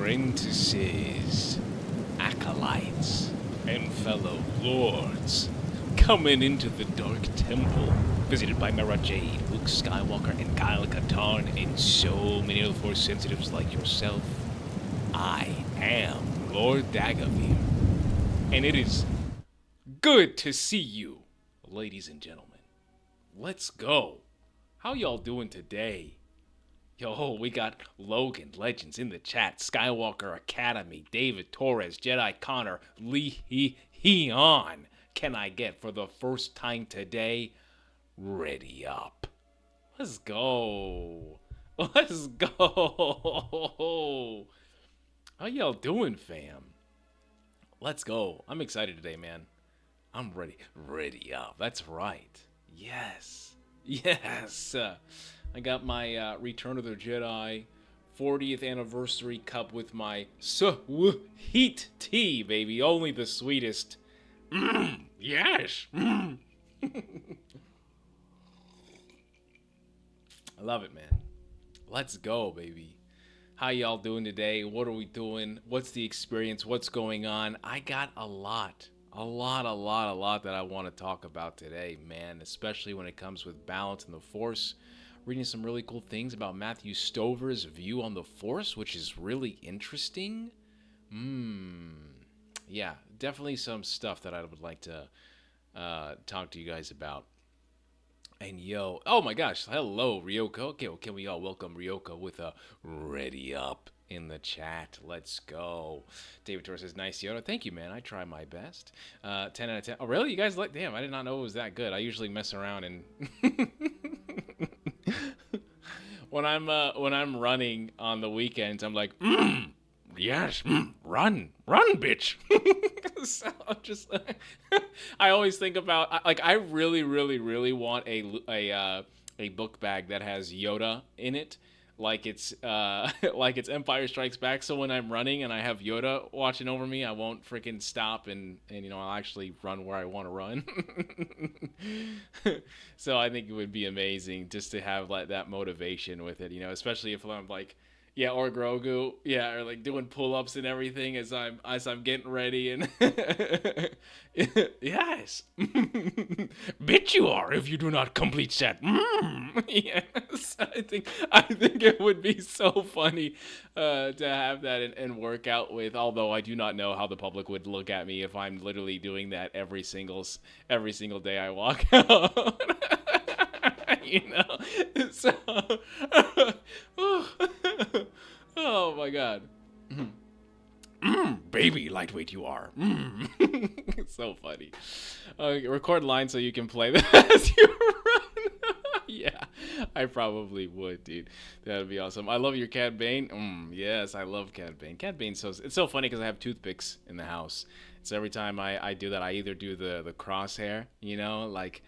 apprentices, acolytes, and fellow lords, coming into the Dark Temple, visited by Mara Jade, Luke Skywalker, and Kyle Katarn, and so many other Force sensitives like yourself. I am Lord Dagovere, and it is good to see you, ladies and gentlemen. Let's go. How y'all doing today? Yo, we got Logan Legends in the chat, Skywalker Academy, David Torres, Jedi Connor, Lee Heon. Can I get for the first time today? Ready up. Let's go. Let's go. How y'all doing, fam? Let's go. I'm excited today, man. I'm ready. Ready up. That's right. Yes. Yes. I got my Return of the Jedi 40th anniversary cup with my sweet tea, baby. Only the sweetest. Yes. I love it, man. Let's go, baby. How y'all doing today? What are we doing? What's the experience? What's going on? I got a lot that I want to talk about today, man, especially when it comes with balance and the Force. Reading some really cool things about Matthew Stover's view on the Force, which is really interesting. Yeah, definitely some stuff that I would like to talk to you guys about. And yo, oh my gosh, hello, Ryoko. Okay, well, can we all welcome Ryoko with a ready up in the chat? Let's go. David Torres says, nice Yoda. Thank you, man. I try my best. 10 out of 10. Oh, really? You guys like, damn, I did not know it was that good. I usually mess around and when I'm running on the weekends, I'm like, yes, run, bitch. So I'm just, I always think about, like, I really want a book bag that has Yoda in it, like it's Empire Strikes Back. So when I'm running and I have Yoda watching over me, I won't freaking stop and you know, I'll actually run where I want to run. So I think it would be amazing just to have like that motivation with it, you know, especially if I'm like, yeah, or Grogu, yeah, or like doing pull-ups and everything as I'm getting ready and yes, bitch you are if you do not complete set. Yes, I think it would be so funny to have that and work out with. Although I do not know how the public would look at me if I'm literally doing that every single day I walk out. You know, so oh my god. Baby lightweight you are. So funny. Record line so you can play that as you run. Yeah, I probably would, dude. That'd be awesome. I love your Cad Bane. Yes, I love Cad Bane. Cad Bane's it's so funny because I have toothpicks in the house. So every time I do that, I either do the crosshair, you know, like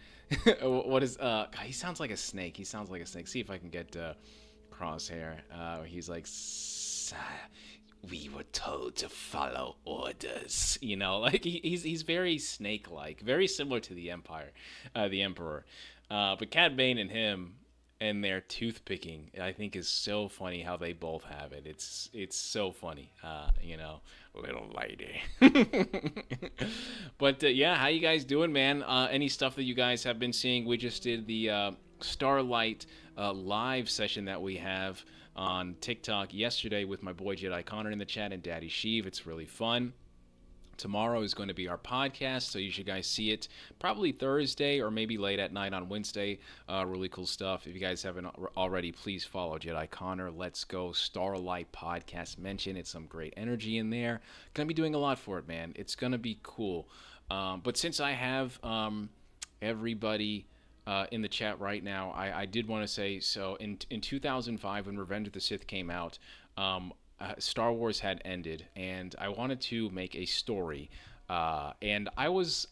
what is God, he sounds like a snake. See if I can get crosshair. He's like, we were told to follow orders, you know, like he's very snake-like, very similar to the Emperor. But Cad Bane and him and their toothpicking, I think, is so funny how they both have it. It's so funny, you know, little lady. But yeah, how you guys doing, man? Any stuff that you guys have been seeing? We just did the Starlight live session that we have on TikTok yesterday with my boy Jedi Connor in the chat and Daddy Sheev. It's really fun. Tomorrow is going to be our podcast, so you should guys see it probably Thursday or maybe late at night on Wednesday. Really cool stuff. If you guys haven't already, please follow Jedi Connor. Let's go Starlight Podcast mention. It's some great energy in there. Gonna be doing a lot for it, man. It's gonna be cool. But since I have everybody in the chat right now, I did want to say, so in 2005 when Revenge of the Sith came out, Star Wars had ended, and I wanted to make a story. And I was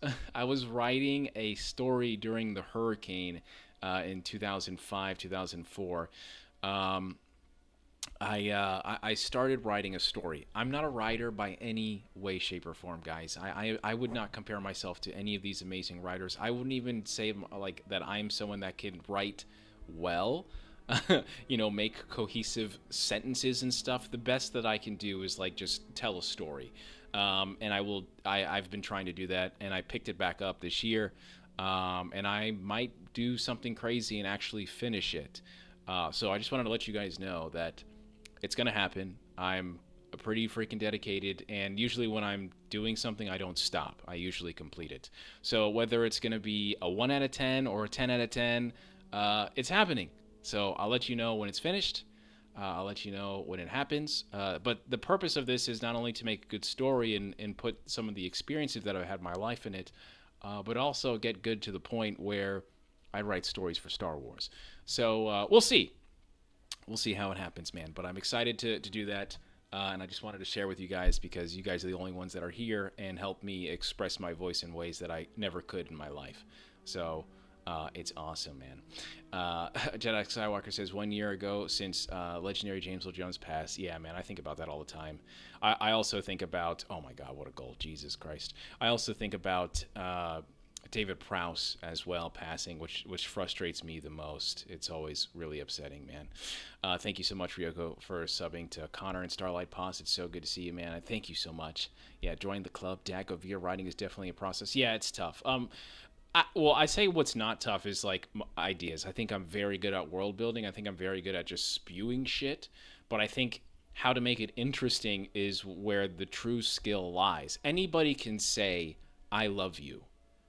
writing a story during the hurricane in 2005, 2004. I started writing a story. I'm not a writer by any way, shape, or form, guys. I would not compare myself to any of these amazing writers. I wouldn't even say like that I'm someone that can write well. make cohesive sentences and stuff. The best that I can do is like just tell a story. And I've been trying to do that, and I picked it back up this year. And I might do something crazy and actually finish it. So I just wanted to let you guys know that it's going to happen. I'm pretty freaking dedicated, and usually when I'm doing something, I don't stop. I usually complete it. So whether it's going to be a 1 out of 10 or a 10 out of 10, it's happening. So I'll let you know when it's finished. I'll let you know when it happens. But the purpose of this is not only to make a good story and put some of the experiences that I've had in my life in it, but also get good to the point where I write stories for Star Wars. So we'll see. We'll see how it happens, man. But I'm excited to do that. And I just wanted to share with you guys because you guys are the only ones that are here and help me express my voice in ways that I never could in my life. So it's awesome, man. Jedi Skywalker says 1 year ago since legendary James Earl Jones passed. Yeah, man, I think about that all the time. I also think about, oh my God, what a goal, Jesus Christ. I also think about David Prowse as well passing, which frustrates me the most. It's always really upsetting, man. Thank you so much, Ryoko, for subbing to Connor and Starlight Pause. It's so good to see you, man. Thank you so much. Yeah, join the club. Dagovere writing is definitely a process. Yeah, it's tough. I say what's not tough is like ideas. I think I'm very good at world building. I think I'm very good at just spewing shit. But I think how to make it interesting is where the true skill lies. Anybody can say, I love you.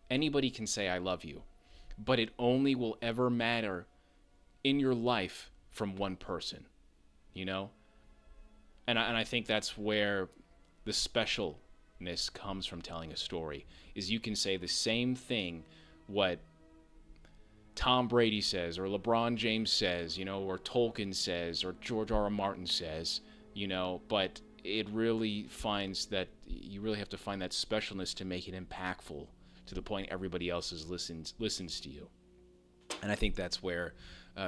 Anybody can say, I love you. But it only will ever matter in your life from one person, And I think that's where the specialness comes from telling a story, is you can say the same thing what Tom Brady says, or LeBron James says, or Tolkien says, or George R.R. Martin says, but it really finds that you really have to find that specialness to make it impactful to the point everybody else listens to you. And I think that's where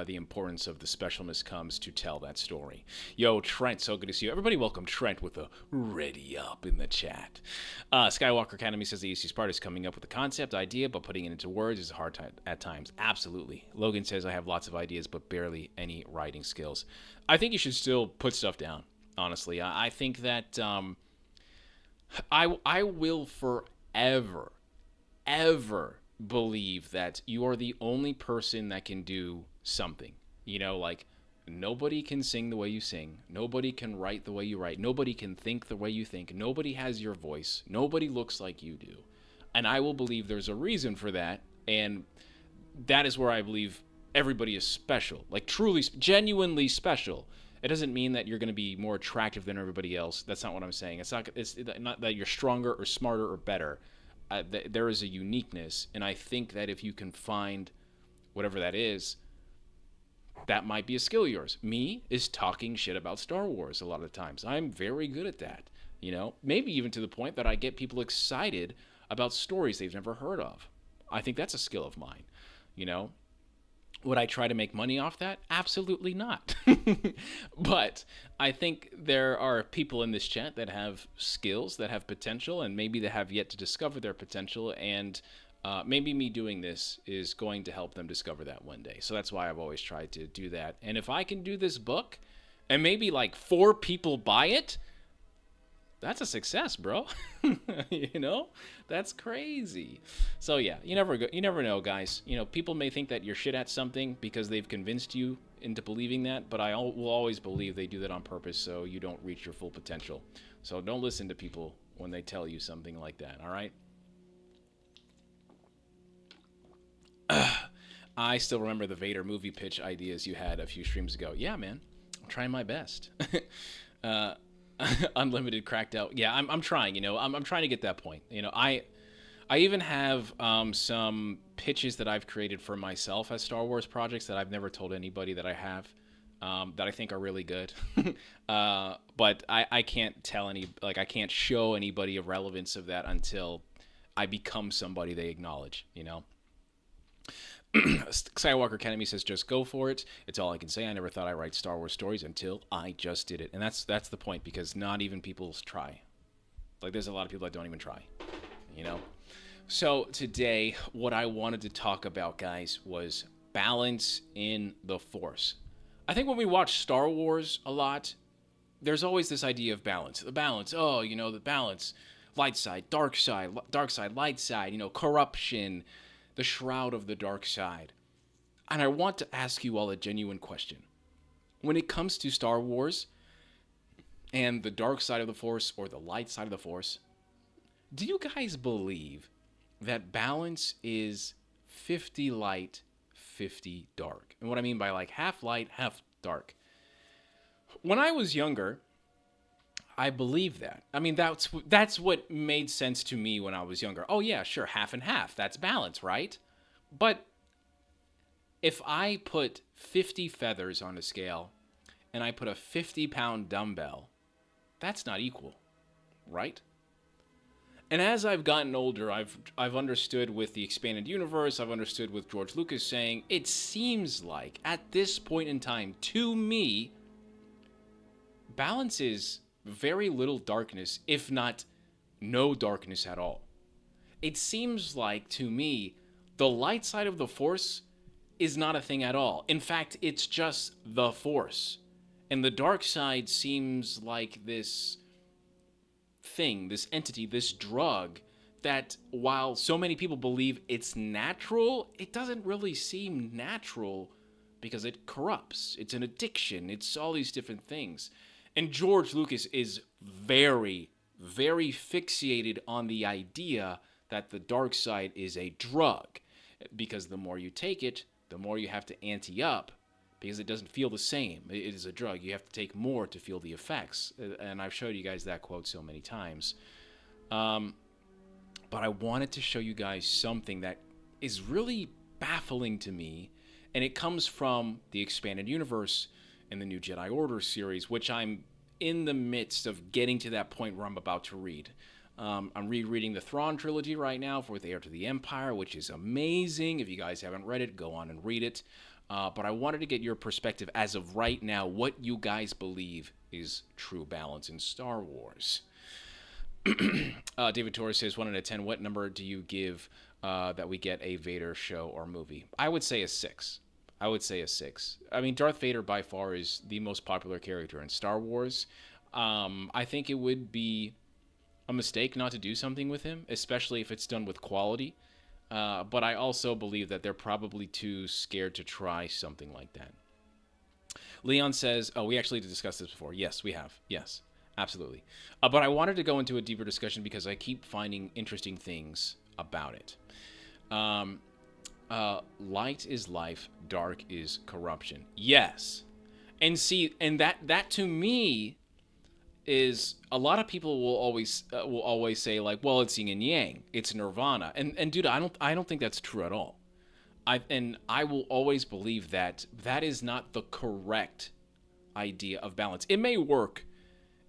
the importance of the specialness comes to tell that story. Yo, Trent, so good to see you. Everybody welcome Trent with a ready up in the chat. Skywalker Academy says the easiest part is coming up with a concept idea, but putting it into words is hard at times. Absolutely. Logan says I have lots of ideas, but barely any writing skills. I think you should still put stuff down, honestly. I think that I will forever believe that you are the only person that can do something. Like nobody can sing the way you sing. Nobody can write the way you write. Nobody can think the way you think. Nobody has your voice. Nobody looks like you do. And I will believe there's a reason for that. And that is where I believe everybody is special. Like truly, genuinely special. It doesn't mean that you're going to be more attractive than everybody else. That's not what I'm saying. It's not that you're stronger or smarter or better. There is a uniqueness, and I think that if you can find whatever that is, that might be a skill of yours. Me is talking shit about Star Wars a lot of times. I'm very good at that, maybe even to the point that I get people excited about stories they've never heard of. I think that's a skill of mine, Would I try to make money off that? Absolutely not. But I think there are people in this chat that have skills, that have potential, and maybe they have yet to discover their potential. And maybe me doing this is going to help them discover that one day. So that's why I've always tried to do that. And if I can do this book and maybe like 4 people buy it, that's a success, bro. That's crazy. So yeah, you never know, guys. People may think that you're shit at something because they've convinced you into believing that, but I will always believe they do that on purpose so you don't reach your full potential. So don't listen to people when they tell you something like that, all right? I still remember the Vader movie pitch ideas you had a few streams ago. Yeah, man. I'm trying my best. Unlimited cracked out. Yeah, I'm trying, I'm trying to get that point. I even have some pitches that I've created for myself as Star Wars projects that I've never told anybody that I have, that I think are really good. But I can't tell I can't show anybody a relevance of that until I become somebody they acknowledge, Skywalker Academy says, just go for it. It's all I can say. I never thought I'd write Star Wars stories until I just did it. And that's the point, because not even people try. Like, there's a lot of people that don't even try, So today, what I wanted to talk about, guys, was balance in the Force. I think when we watch Star Wars a lot, there's always this idea of balance. The balance, the balance. Light side, dark side, light side, corruption, the shroud of the dark side. And I want to ask you all a genuine question. When it comes to Star Wars and the dark side of the Force or the light side of the Force, do you guys believe that balance is 50 light, 50 dark? And what I mean by like half light, half dark. When I was younger, I believe that. I mean, that's what made sense to me when I was younger. Oh yeah, sure, half and half. That's balance, right? But if I put 50 feathers on a scale and I put a 50-pound dumbbell, that's not equal, right? And as I've gotten older, I've understood with the expanded universe, I've understood with George Lucas saying, it seems like at this point in time, to me, balance is very little darkness, if not no darkness at all. It seems like, to me, the light side of the Force is not a thing at all. In fact, it's just the Force. And the dark side seems like this thing, this entity, this drug, that while so many people believe it's natural, it doesn't really seem natural because it corrupts. It's an addiction. It's all these different things. And George Lucas is very, very fixated on the idea that the dark side is a drug. Because the more you take it, the more you have to ante up. Because it doesn't feel the same. It is a drug. You have to take more to feel the effects. And I've showed you guys that quote so many times. But I wanted to show you guys something that is really baffling to me. And it comes from the expanded universe in the new Jedi Order series, which I'm in the midst of getting to that point where I'm about to read. I'm rereading the Thrawn trilogy right now for Heir to the Empire, which is amazing. If you guys haven't read it, go on and read it. But I wanted to get your perspective as of right now, what you guys believe is true balance in Star Wars. David Torres says, 1 out of 10, what number do you give that we get a Vader show or movie? I would say a 6. I would say a 6. I mean, Darth Vader by far is the most popular character in Star Wars. I think it would be a mistake not to do something with him, especially if it's done with quality. But I also believe that they're probably too scared to try something like that. Leon says, we actually discussed this before. Yes, we have. Yes, absolutely. But I wanted to go into a deeper discussion because I keep finding interesting things about it. Light is life, dark is corruption. Yes. And see, and that to me is, a lot of people will always say like, well, it's yin and yang, it's nirvana. And dude, I don't think that's true at all. I will always believe that is not the correct idea of balance. It may work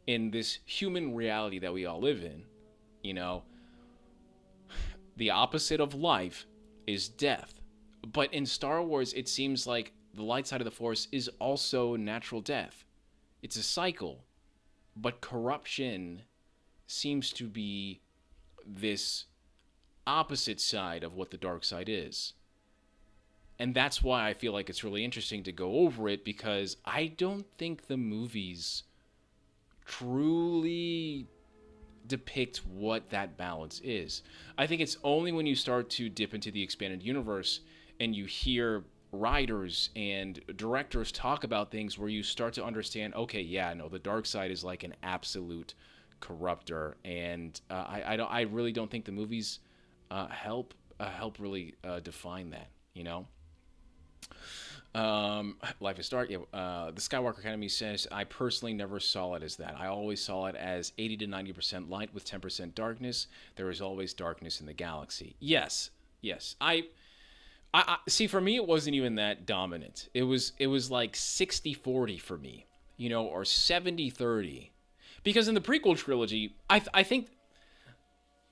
in this human reality that we all live in, the opposite of life is death. But in Star Wars, it seems like the light side of the Force is also natural death. It's a cycle. But corruption seems to be this opposite side of what the dark side is. And that's why I feel like it's really interesting to go over it, because I don't think the movies truly depict what that balance is. I think it's only when you start to dip into the expanded universe and you hear writers and directors talk about things where you start to understand, okay, yeah, no, the dark side is like an absolute corrupter, and I really don't think the movies help really define that, Life is Dark. The Skywalker Academy says, I personally never saw it as that. I always saw it as 80 to 90% light with 10% darkness. There is always darkness in the galaxy. Yes. I see, for me, it wasn't even that dominant. It was like 60-40 for me, or 70-30. Because in the prequel trilogy, I think...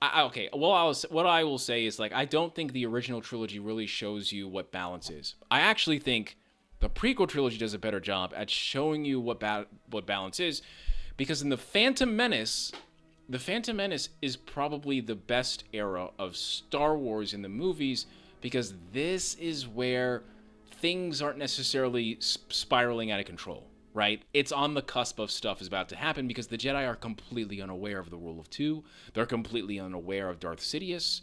okay, well, what I will say is, like, I don't think the original trilogy really shows you what balance is. I actually think the prequel trilogy does a better job at showing you what balance is, because in The Phantom Menace is probably the best era of Star Wars in the movies, because this is where things aren't necessarily spiraling out of control, right? It's on the cusp of stuff is about to happen because the Jedi are completely unaware of the rule of two. They're completely unaware of Darth Sidious.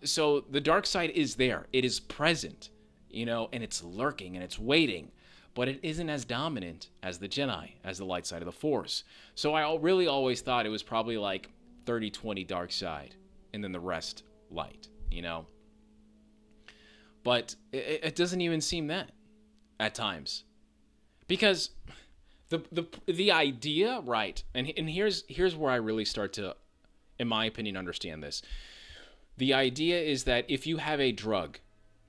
So the dark side is there. It is present, and it's lurking and it's waiting. But it isn't as dominant as the Jedi, as the light side of the Force. So I really always thought it was probably like 30-20 dark side, and then the rest light, But it doesn't even seem that at times. Because the idea, right, and here's where I really start to, in my opinion, understand this. The idea is that if you have a drug,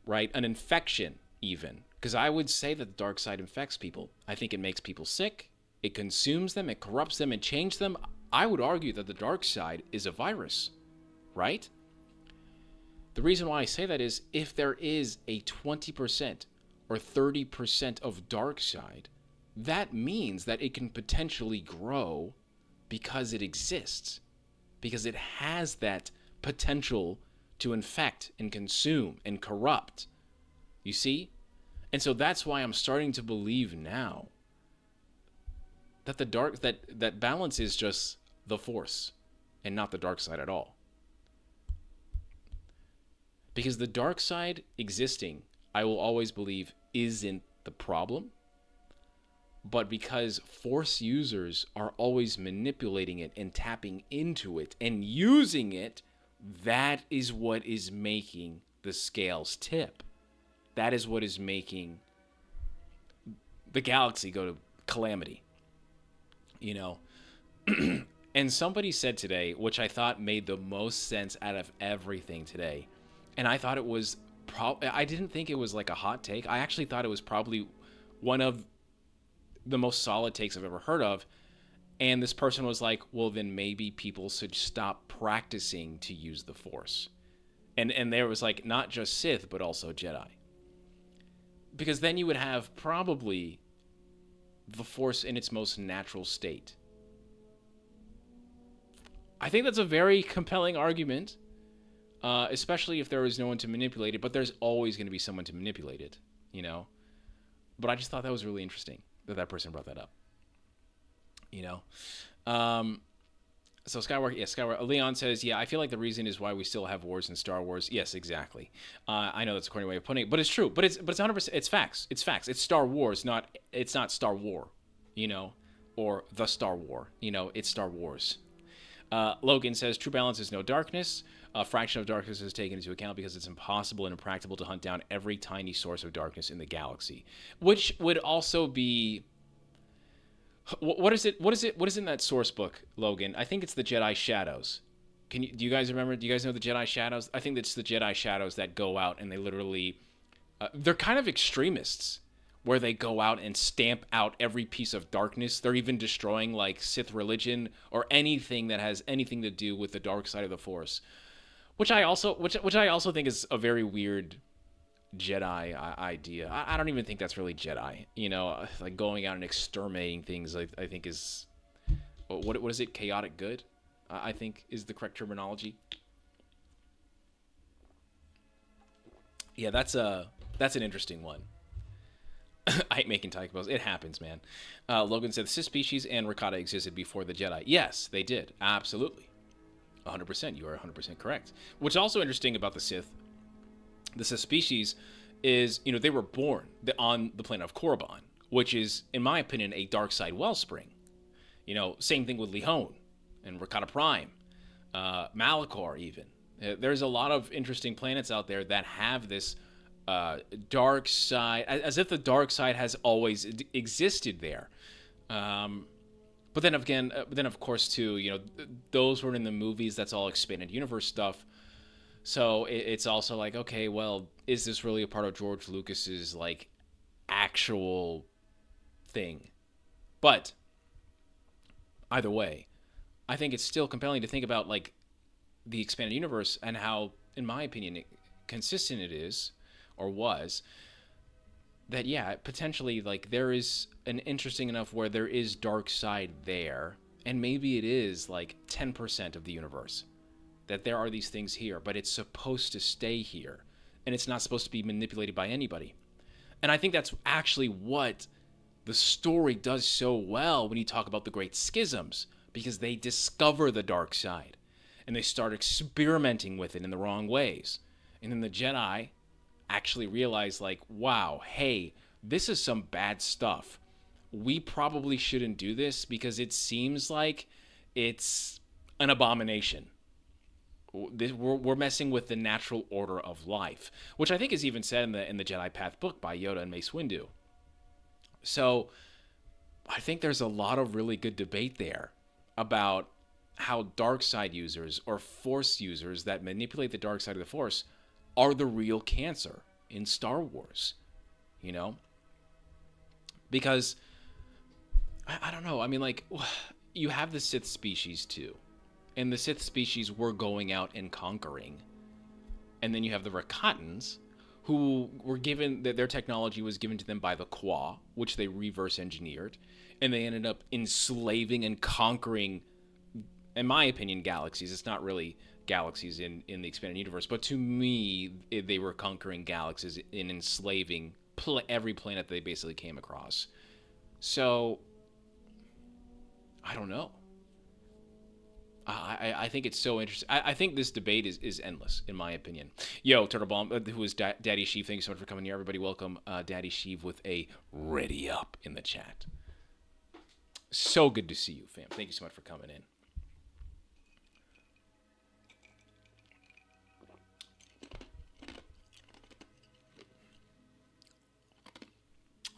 right, an infection even, because I would say that the dark side infects people. I think it makes people sick. It consumes them. It corrupts them and changes them. I would argue that the dark side is a virus, right? The reason why I say that is if there is a 20% or 30% of dark side, that means that it can potentially grow because it exists, because it has that potential to infect and consume and corrupt. You see? And so that's why I'm starting to believe now that that balance is just the Force and not the dark side at all. Because the dark side existing, I will always believe, isn't the problem. But because Force users are always manipulating it and tapping into it and using it, that is what is making the scales tip. That is what is making the galaxy go to calamity, And somebody said today, which I thought made the most sense out of everything today, and I thought it was I didn't think it was like a hot take. I actually thought it was probably one of the most solid takes I've ever heard of. And this person was like, well, then maybe people should stop practicing to use the Force. And there was like not just Sith, but also Jedi. Because then you would have probably the Force in its most natural state. I think that's a very compelling argument, especially if there is no one to manipulate it. But there's always going to be someone to manipulate it, But I just thought that was really interesting that person brought that up, So Skywalker, Leon says, yeah, I feel like the reason is why we still have wars in Star Wars. Yes, exactly. I know that's a corny way of putting it, but it's true. But it's 100%. It's facts. It's facts. It's Star Wars, it's not Star War, or the Star War. It's Star Wars. Logan says, true balance is no darkness. A fraction of darkness is taken into account because it's impossible and impractical to hunt down every tiny source of darkness in the galaxy, which would also be. What is it? What is in that source book, Logan? I think it's the Jedi Shadows. Do you guys remember? Do you guys know the Jedi Shadows? I think it's the Jedi Shadows that go out and they literally, they're kind of extremists, where they go out and stamp out every piece of darkness. They're even destroying like Sith religion or anything that has anything to do with the dark side of the Force, which I also think is a very weird Jedi idea. I don't even think that's really Jedi. Like going out and exterminating things. I think is what is it? Chaotic good, I think is the correct terminology. Yeah, that's an interesting one. I hate making typos. It happens, man. Logan said the Sith species and Rakata existed before the Jedi. Yes, they did. Absolutely. 100%. You are 100% correct. What's also interesting about the Sith species is, they were born on the planet of Korriban, which is, in my opinion, a dark side wellspring. Same thing with Lihone and Rakata Prime, Malachor even. There's a lot of interesting planets out there that have this dark side, as if the dark side has always existed there. But then again, of course, too, those were in the movies. That's all expanded universe stuff. So it's also like, okay, well, is this really a part of George Lucas's like actual thing? But either way, I think it's still compelling to think about like the expanded universe and how, in my opinion, consistent it is or was. That yeah, potentially like there is an interesting enough where there is dark side there, and maybe it is like 10% of the universe. That there are these things here, but it's supposed to stay here, and it's not supposed to be manipulated by anybody. And I think that's actually what the story does so well when you talk about the great schisms, because they discover the dark side and they start experimenting with it in the wrong ways. And then the Jedi actually realize, like, wow, hey, this is some bad stuff. We probably shouldn't do this because it seems like it's an abomination. We're messing with the natural order of life, which I think is even said in the Jedi Path book by Yoda and Mace Windu. So I think there's a lot of really good debate there about how dark side users or Force users that manipulate the dark side of the Force are the real cancer in Star Wars, you know? Because, I don't know, I mean, like, you have the Sith species too, and the Sith species were going out and conquering, and then you have the Rakatans, who were given, their technology was given to them by the Qua, which they reverse engineered, and they ended up enslaving and conquering, in my opinion, galaxies. It's not really galaxies in the expanded universe, but to me, they were conquering galaxies and enslaving every planet they basically came across. So, I don't know. I think it's so interesting. I think this debate is endless, in my opinion. Yo, Turtle Bomb, who is Daddy Sheev, thank you so much for coming here. Everybody welcome Daddy Sheev with a ready up in the chat. So good to see you, fam. Thank you so much for coming in.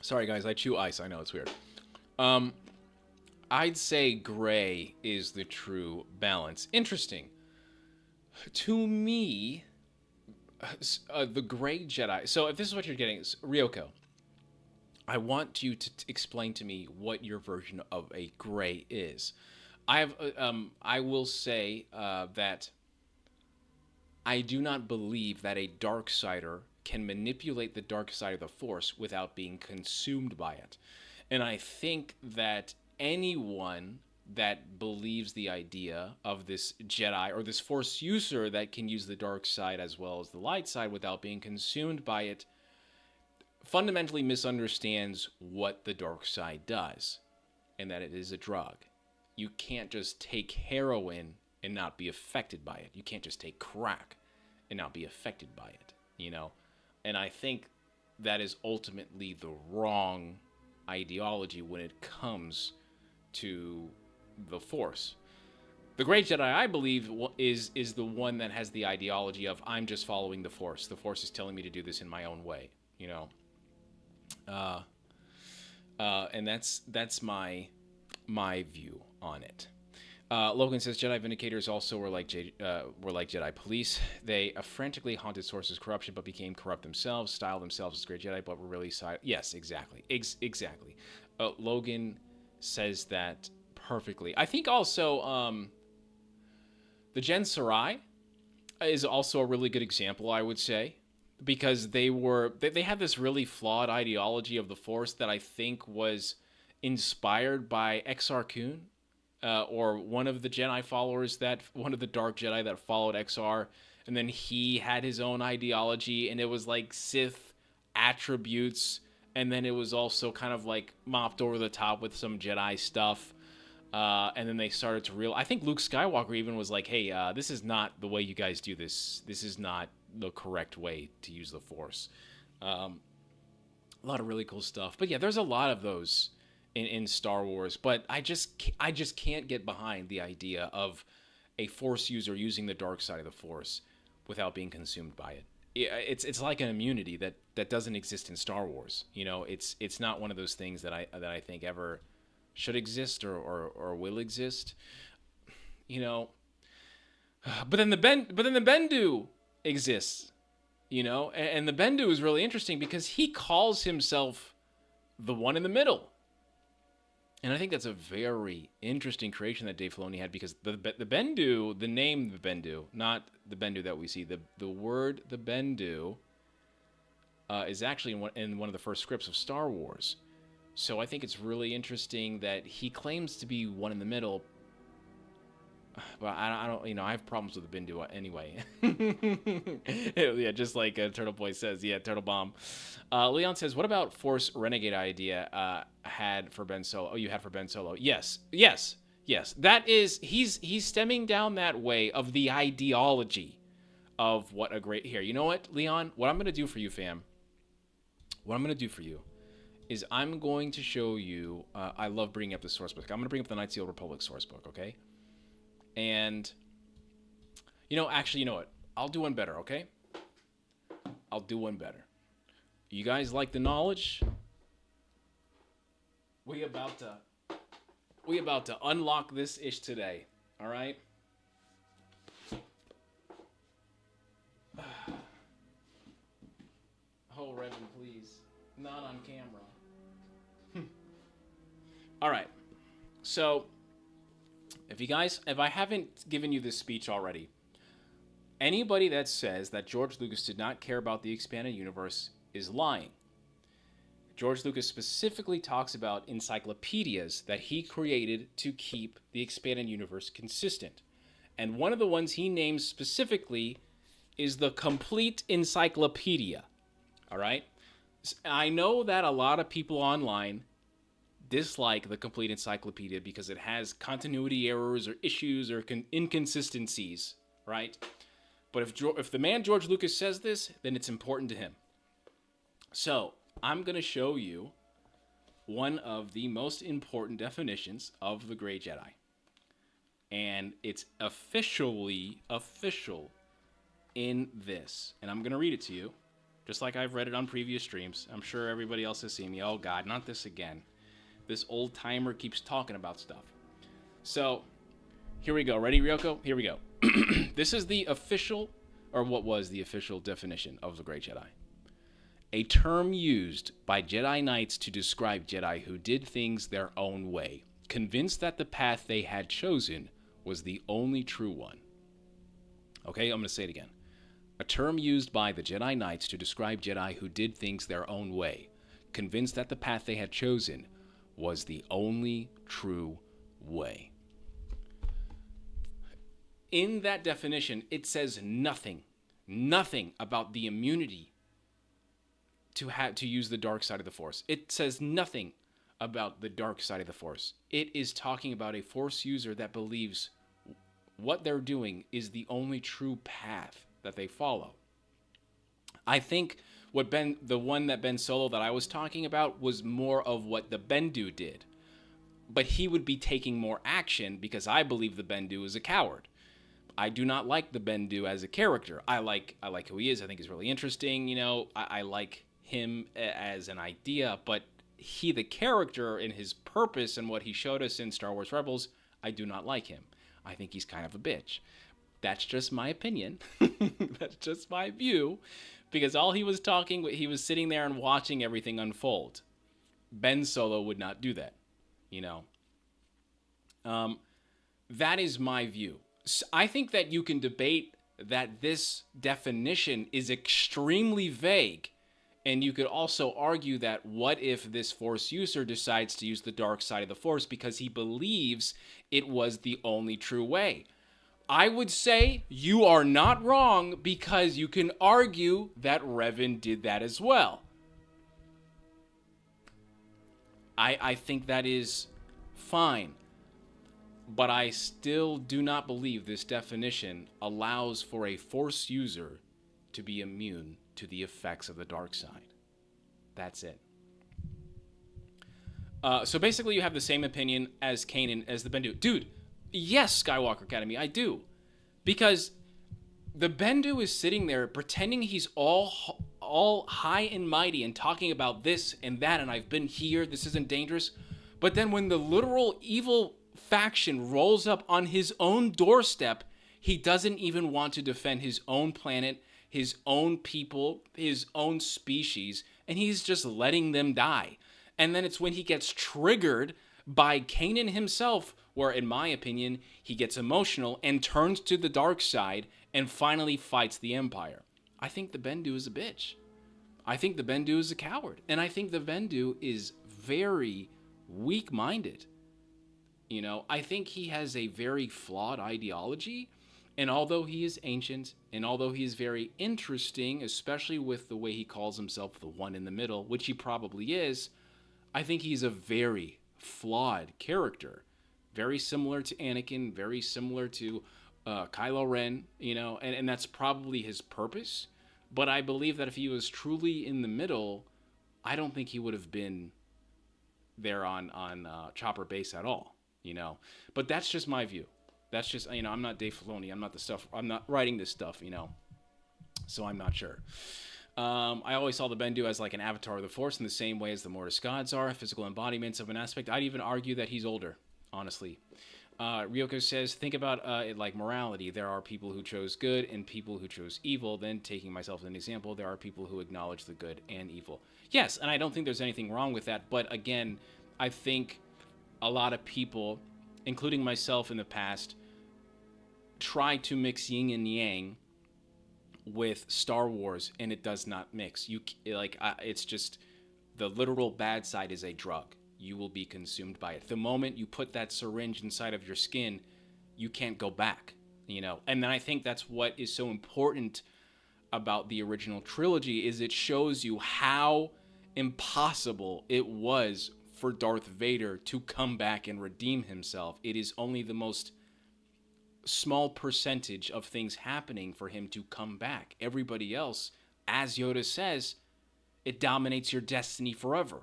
Sorry, guys, I chew ice. I know, it's weird. I'd say gray is the true balance. Interesting. To me, the gray Jedi... So if this is what you're getting, Ryoko, I want you to explain to me what your version of a gray is. I will say that I do not believe that a Darksider can manipulate the dark side of the Force without being consumed by it. And I think that anyone that believes the idea of this Jedi or this Force user that can use the dark side as well as the light side without being consumed by it fundamentally misunderstands what the dark side does, and that it is a drug. You can't just take heroin and not be affected by it. You can't just take crack and not be affected by it, you know? And I think that is ultimately the wrong ideology when it comes to the Force. The Great Jedi, I believe, is the one that has the ideology of, I'm just following the Force. The Force is telling me to do this in my own way, you know? And that's my view on it. Logan says Jedi Vindicators also were like Jedi police. They frantically haunted Source's corruption, but became corrupt themselves, styled themselves as great Jedi, but were really yes, exactly, exactly. Logan says that perfectly. I think also the Gen Sarai is also a really good example, I would say, because they had this really flawed ideology of the Force that I think was inspired by Exar Kun. Or one of the Jedi followers one of the Dark Jedi that followed XR, and then he had his own ideology, and it was like Sith attributes, and then it was also kind of like mopped over the top with some Jedi stuff, and then they started to I think Luke Skywalker even was like, hey, this is not the way you guys do this. This is not the correct way to use the Force. A lot of really cool stuff. But yeah, there's a lot of those in Star Wars, but I just can't get behind the idea of a Force user using the dark side of the Force without being consumed by it. It's like an immunity that doesn't exist in Star Wars. You know, it's not one of those things that I think ever should exist or will exist. You know, but then the Bendu exists. You know, and the Bendu is really interesting because he calls himself the one in the middle. And I think that's a very interesting creation that Dave Filoni had, because the Bendu, the name the Bendu, not the Bendu that we see, the word the Bendu is actually in one of the first scripts of Star Wars. So I think it's really interesting that he claims to be one in the middle, but I don't, I have problems with the Bendu anyway. Yeah, just like Turtle Boy says. Yeah, Turtle Bomb. Leon says, what about Force Renegade idea had for Ben Solo? Oh, you had for Ben Solo. Yes. That is, he's stemming down that way of the ideology of what a great, here. You know what, Leon? What I'm going to do for you, fam, is I'm going to show you, I love bringing up the source book. I'm going to bring up the Knights of the Old Republic source book, okay? And, actually, you know what? I'll do one better, okay? I'll do one better. You guys like the knowledge? We about to unlock this ish today, all right? Oh, Revan, please. Not on camera. All right. So, if I haven't given you this speech already, anybody that says that George Lucas did not care about the expanded universe is lying. George Lucas specifically talks about encyclopedias that he created to keep the expanded universe consistent. And one of the ones he names specifically is the Complete Encyclopedia. All right? I know that a lot of people online dislike the Complete Encyclopedia because it has continuity errors or issues or inconsistencies, right? But if the man George Lucas says this, then it's important to him. So, I'm going to show you one of the most important definitions of the Great Jedi. And it's official in this. And I'm going to read it to you, just like I've read it on previous streams. I'm sure everybody else has seen me. Oh, God, not this again. This old timer keeps talking about stuff. So, here we go. Ready, Ryoko? Here we go. This is the official, or what was the official definition of the Great Jedi. A term used by Jedi Knights to describe Jedi who did things their own way, convinced that the path they had chosen was the only true one. Okay, I'm going to say it again. A term used by the Jedi Knights to describe Jedi who did things their own way, convinced that the path they had chosen was the only true way. In that definition, it says nothing about the immunity to use the dark side of the Force. It says nothing about the dark side of the Force. It is talking about a Force user that believes what they're doing is the only true path that they follow. I think the one that Ben Solo that I was talking about was more of what the Bendu did. But he would be taking more action because I believe the Bendu is a coward. I do not like the Bendu as a character. I like who he is. I think he's really interesting. I like him as an idea, but he, the character, and his purpose and what he showed us in Star Wars Rebels, I do not like him. I think he's kind of a bitch. That's just my opinion. That's just my view. Because all he was he was sitting there and watching everything unfold. Ben Solo would not do that. That is my view. I think that you can debate that this definition is extremely vague. And you could also argue that what if this Force user decides to use the dark side of the Force because he believes it was the only true way? I would say you are not wrong because you can argue that Revan did that as well. I think that is fine. But I still do not believe this definition allows for a Force user to be immune to the effects of the dark side. That's it. So basically you have the same opinion as Kanan as the Bendu. Dude, yes, Skywalker Academy, I do. Because the Bendu is sitting there pretending he's all high and mighty and talking about this and that, and I've been here, this isn't dangerous. But then when the literal evil faction rolls up on his own doorstep, he doesn't even want to defend his own planet, his own people, his own species, and he's just letting them die. And then it's when he gets triggered by Kanan himself, where, in my opinion, he gets emotional and turns to the dark side and finally fights the Empire. I think the Bendu is a bitch. I think the Bendu is a coward. And I think the Bendu is very weak-minded. You know, I think he has a very flawed ideology. And although he is ancient, and although he is very interesting, especially with the way he calls himself the one in the middle, which he probably is, I think he's a very flawed character. Very similar to Anakin, very similar to Kylo Ren, you know, and that's probably his purpose. But I believe that if he was truly in the middle, I don't think he would have been there on Chopper Base at all, you know. But that's just my view. That's just, you know, I'm not Dave Filoni. I'm not writing this stuff, you know. So I'm not sure. I always saw the Bendu as like an avatar of the Force in the same way as the Mortis gods are, physical embodiments of an aspect. I'd even argue that he's older, honestly. Ryoko says, think about it like morality. There are people who chose good and people who chose evil. Then, taking myself as an example, there are people who acknowledge the good and evil. Yes, and I don't think there's anything wrong with that. But again, I think a lot of people, including myself in the past, try to mix yin and yang with Star Wars, and it does not mix. It's just the literal bad side is a drug. You will be consumed by it. The moment you put that syringe inside of your skin, you can't go back, you know. And then I think that's what is so important about the original trilogy, is it shows you how impossible it was for Darth Vader to come back and redeem himself. It is only the most small percentage of things happening for him to come back. Everybody else, as Yoda says, it dominates your destiny forever,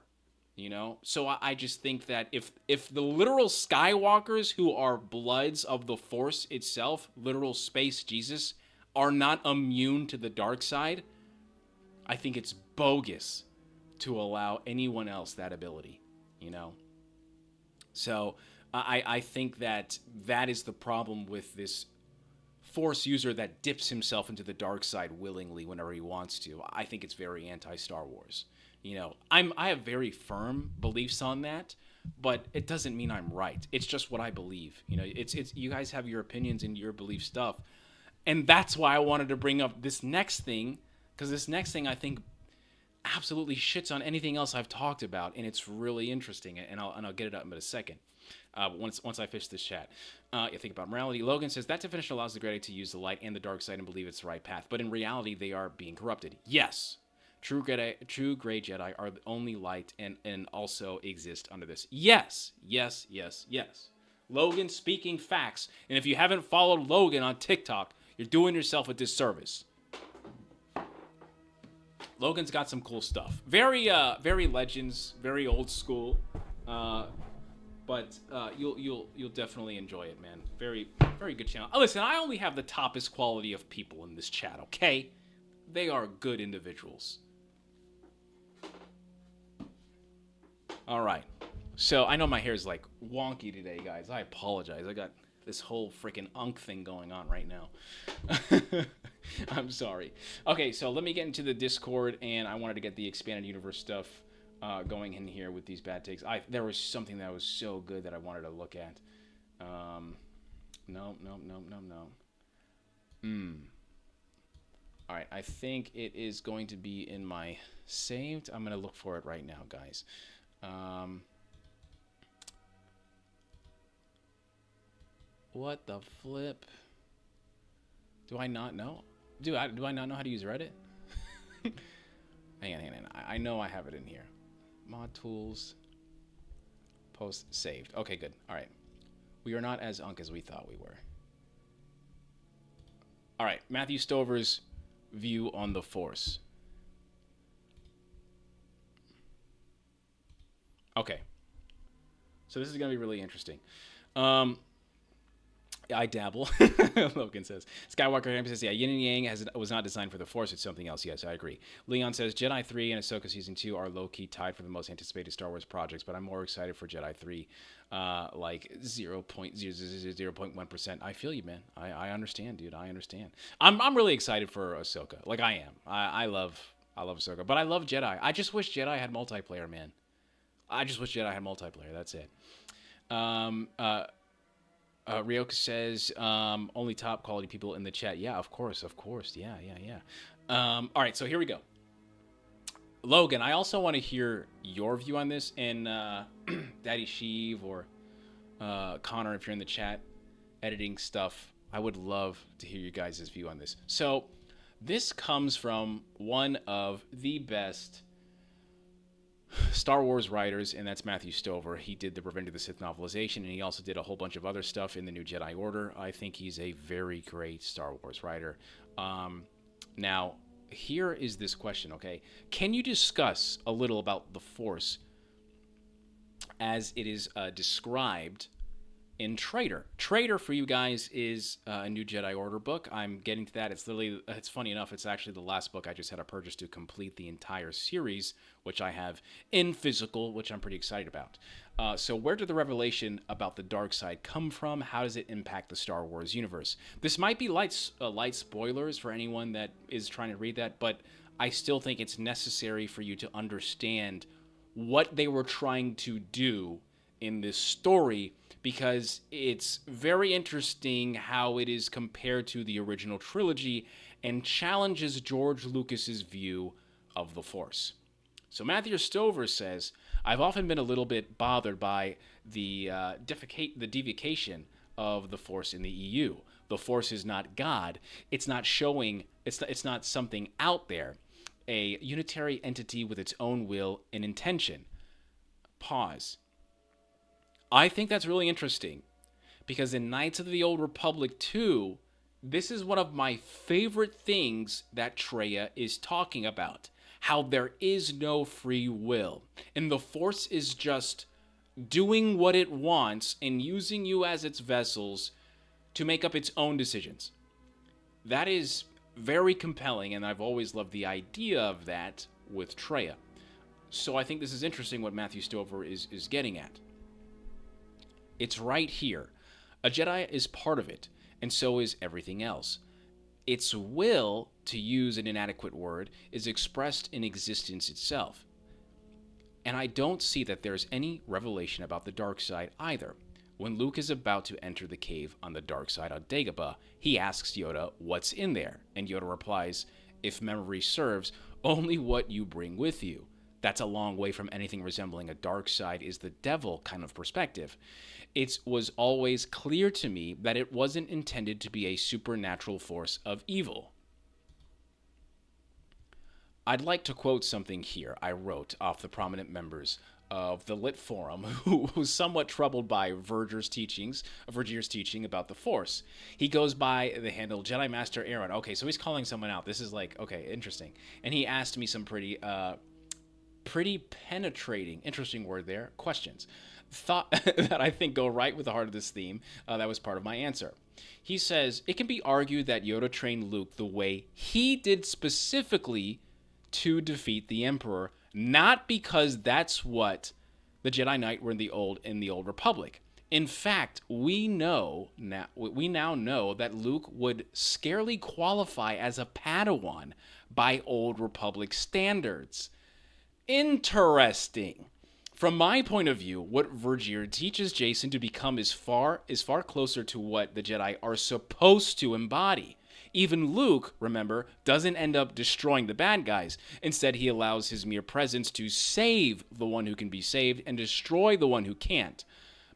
you know. So I just think that if the literal Skywalkers, who are bloods of the Force itself, literal space Jesus, are not immune to the dark side, I think it's bogus to allow anyone else that ability, you know. So I think that is the problem with this Force user that dips himself into the dark side willingly whenever he wants to. I think it's very anti-Star Wars. You know, I have very firm beliefs on that, but it doesn't mean I'm right. It's just what I believe. You know, it's you guys have your opinions and your belief stuff, and that's why I wanted to bring up this next thing, because this next thing I think absolutely shits on anything else I've talked about, and it's really interesting, and I'll get it up in a second. Once I finish this chat. You think about morality. Logan says, that definition allows the Jedi to use the light and the dark side and believe it's the right path. But in reality, they are being corrupted. Yes. True gray Jedi are the only light and also exist under this. Yes. Yes, yes, yes. Logan speaking facts. And if you haven't followed Logan on TikTok, you're doing yourself a disservice. Logan's got some cool stuff. Very Legends, very old school. But you'll definitely enjoy it, man. Very, very good channel. Listen, I only have the toppest quality of people in this chat, okay? They are good individuals. All right. So I know my hair's like wonky today, guys. I apologize. I got this whole freaking unk thing going on right now. I'm sorry. Okay, so let me get into the Discord, and I wanted to get the expanded universe stuff going in here with these bad takes. There was something that was so good that I wanted to look at. No. All right, I think it is going to be in my saved. I'm going to look for it right now, guys. What the flip? Do I not know? Do I not know how to use Reddit? Hang on. I know I have it in here. Mod tools. Post saved. Okay, good. All right. We are not as unk as we thought we were. All right. Matthew Stover's view on the Force. Okay. So this is going to be really interesting. I dabble. Logan says. Skywalker says, yeah, Yin and Yang was not designed for the Force. It's something else. Yes, I agree. Leon says, Jedi 3 and Ahsoka Season 2 are low-key tied for the most anticipated Star Wars projects, but I'm more excited for Jedi 3, like 0.1%. I feel you, man. I understand, dude. I understand. I'm really excited for Ahsoka. Like, I am. I love Ahsoka, but I love Jedi. I just wish Jedi had multiplayer, man. I just wish Jedi had multiplayer. That's it. Ryoka says, only top quality people in the chat. Yeah, of course. Yeah. All right, so here we go. Logan, I also want to hear your view on this, and Daddy Sheev or Connor, if you're in the chat editing stuff, I would love to hear you guys' view on this. So this comes from one of the best Star Wars writers, and that's Matthew Stover. He did the Revenge of the Sith novelization, and he also did a whole bunch of other stuff in the New Jedi Order. I think he's a very great Star Wars writer. Now, here is this question, okay? Can you discuss a little about the Force as it is described in Traitor? Traitor, for you guys, is a New Jedi Order book. I'm getting to that. It's funny enough, it's actually the last book I just had to purchase to complete the entire series, which I have in physical, which I'm pretty excited about. So where did the revelation about the dark side come from? How does it impact the Star Wars universe? This might be light spoilers for anyone that is trying to read that, but I still think it's necessary for you to understand what they were trying to do in this story, because it's very interesting how it is compared to the original trilogy and challenges George Lucas's view of the Force. So Matthew Stover says, I've often been a little bit bothered by the devication of the Force in the EU. The Force is not God. It's not showing, it's not something out there, a unitary entity with its own will and intention. Pause. I think that's really interesting, because in Knights of the Old Republic 2, this is one of my favorite things that Traya is talking about. How there is no free will, and the Force is just doing what it wants and using you as its vessels to make up its own decisions. That is very compelling, and I've always loved the idea of that with Traya. So I think this is interesting what Matthew Stover is getting at. It's right here. A Jedi is part of it, and so is everything else. Its will, to use an inadequate word, is expressed in existence itself. And I don't see that there's any revelation about the dark side either. When Luke is about to enter the cave on the dark side on Dagobah, he asks Yoda what's in there, and Yoda replies, if memory serves, only what you bring with you. That's a long way from anything resembling a dark side is the devil kind of perspective. It was always clear to me that it wasn't intended to be a supernatural force of evil. I'd like to quote something here I wrote off the prominent members of the Lit Forum who was somewhat troubled by Vergier's teaching about the Force. He goes by the handle Jedi Master Aaron. Okay, so he's calling someone out. This is like, okay, interesting. And he asked me some pretty penetrating, interesting word there, questions. Thought that I think go right with the heart of this theme. That was part of my answer. He says, it can be argued that Yoda trained Luke the way he did specifically to defeat the Emperor, not because that's what the Jedi Knight were in the Old Republic. In fact, we now know that Luke would scarcely qualify as a Padawan by Old Republic standards. Interesting. From my point of view, what Vergier teaches Jason to become is far closer to what the Jedi are supposed to embody. Even Luke, remember, doesn't end up destroying the bad guys. Instead, he allows his mere presence to save the one who can be saved and destroy the one who can't.